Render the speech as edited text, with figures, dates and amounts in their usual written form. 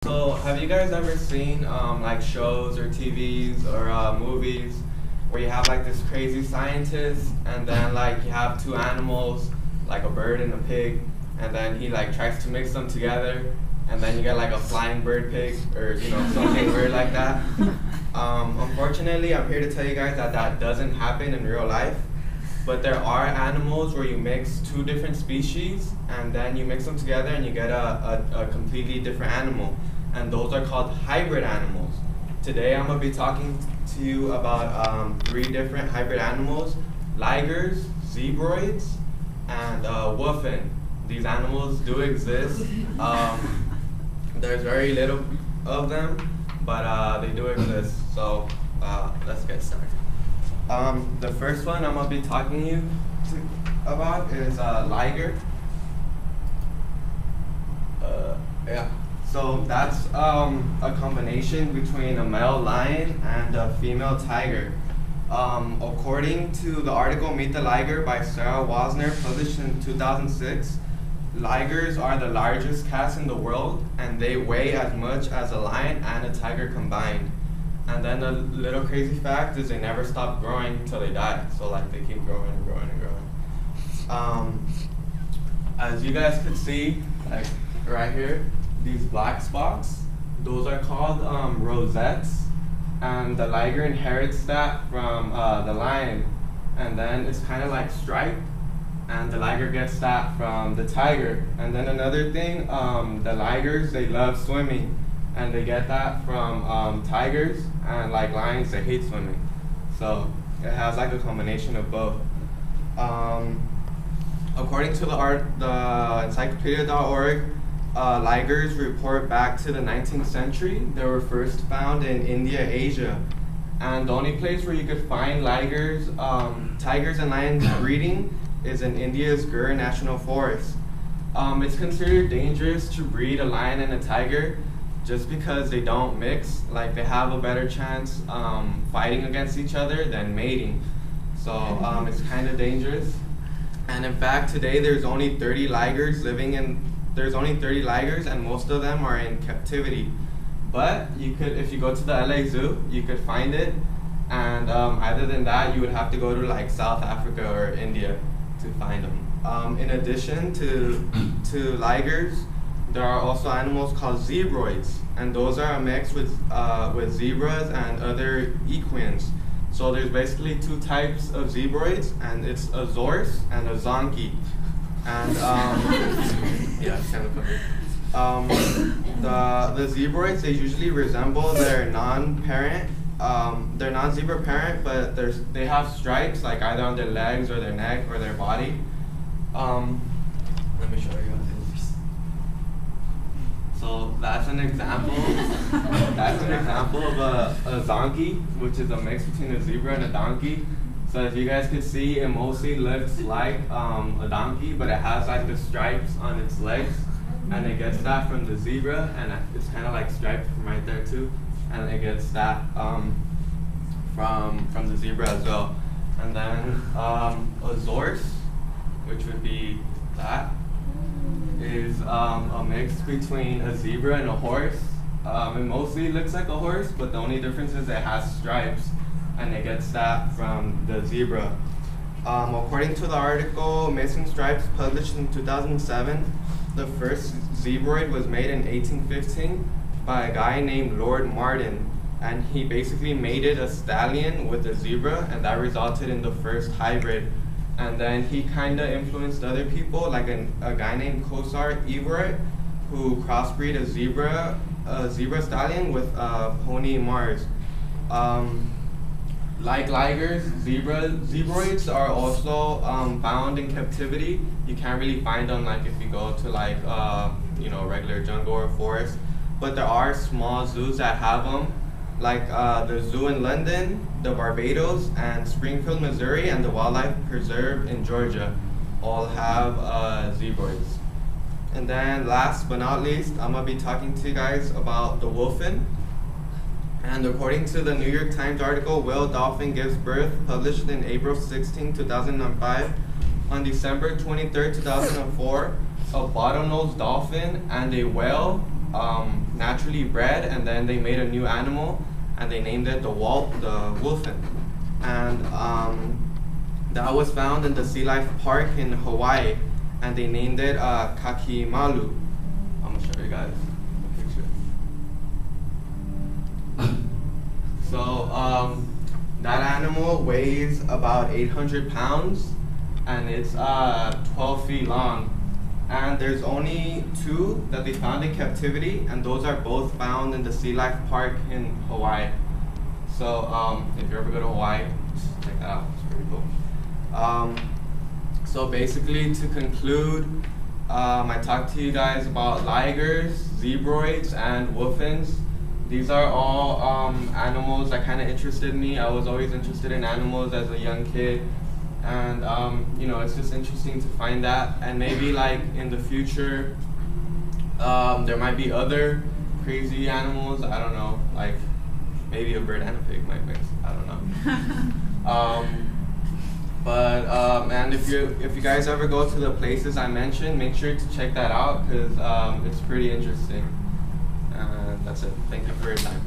So, have you guys ever seen like shows or TVs or movies where you have like this crazy scientist and then like you have two animals, like a bird and a pig, and then he like tries to mix them together, and then you get like a flying bird pig or something weird like that? Unfortunately, I'm here to tell you guys that that doesn't happen in real life. But there are animals where you mix two different species and then you mix them together and you get a completely different animal. And those are called hybrid animals. Today I'm going to be talking to you about 3 different hybrid animals: ligers, zebroids, and wolfen. These animals do exist. There's very little of them, but they do exist. So let's get started. The first one I'm going to be talking to you about is liger. Yeah. So that's a combination between a male lion and a female tiger. According to the article Meet the Liger by Sarah Wasner, published in 2006, ligers are the largest cats in the world, and they weigh as much as a lion and a tiger combined. And then the little crazy fact is they never stop growing until they die. So like they keep growing and growing and growing. As you guys could see, like right here, these black spots, those are called rosettes. And the liger inherits that from the lion. And then it's kind of like striped. And the liger gets that from the tiger. And then another thing, the ligers, they love swimming. And they get that from tigers, and like lions, they hate swimming. So it has like a combination of both. According to the encyclopedia.org, ligers report back to the 19th century. They were first found in India, Asia. And the only place where you could find ligers, tigers and lions breeding is in India's Gir National Forest. It's considered dangerous to breed a lion and a tiger just because they don't mix. Like they have a better chance fighting against each other than mating. So it's kind of dangerous. And in fact, today there's only 30 ligers and most of them are in captivity. But you could, if you go to the LA Zoo, you could find it. And other than that, you would have to go to like South Africa or India to find them. In addition to ligers, there are also animals called zebroids, and those are a mix with zebras and other equines. So there's basically 2 types of zebroids, and it's a zorse and a zonky. And yeah, it's kind of funny. The zebroids, they usually resemble their non-parent, their non-zebra parent, but they have stripes like either on their legs or their neck or their body. Let me show you. So that's an example. That's an example of a donkey, which is a mix between a zebra and a donkey. So as you guys can see, it mostly looks like a donkey, but it has like the stripes on its legs, and it gets that from the zebra, and it's kind of like striped from right there too, and it gets that from the zebra as well. And then a zorse, which would be that, is a mix between a zebra and a horse. It mostly looks like a horse, but the only difference is it has stripes, and it gets that from the zebra. According to the article Missing Stripes, published in 2007, the first zebroid was made in 1815 by a guy named Lord Martin, and he basically mated a stallion with a zebra, and that resulted in the first hybrid. And then he kind of influenced other people, like a guy named Kosar Everett, who crossbreed a zebra stallion with pony Mars. Like ligers, zebroids are also found in captivity. You can't really find them like if you go to like regular jungle or forest. But there are small zoos that have them, like the zoo in London, the Barbados, and Springfield, Missouri, and the Wildlife Preserve in Georgia all have zebroids. And then last but not least, I'm going to be talking to you guys about the wolfen. And according to the New York Times article, Whale Dolphin Gives Birth, published in April 16, 2005, on December 23, 2004, a bottlenose dolphin and a whale naturally bred, and then they made a new animal, and they named it the wolfen. And that was found in the Sea Life Park in Hawaii, and they named it Kakimalu. I'm gonna show you guys a picture. So that animal weighs about 800 pounds, and it's 12 feet long. And there's only 2 that they found in captivity, and those are both found in the Sea Life Park in Hawaii. So if you ever go to Hawaii, just check that out. It's pretty cool. So basically, to conclude, I talked to you guys about ligers, zebroids, and wolfens. These are all animals that kind of interested me. I was always interested in animals as a young kid. And you know, it's just interesting to find that, and maybe like in the future there might be other crazy animals. I don't know, like maybe a bird and a pig might mix. I don't know. And if you guys ever go to the places I mentioned, make sure to check that out, because it's pretty interesting. And that's it. Thank you for your time.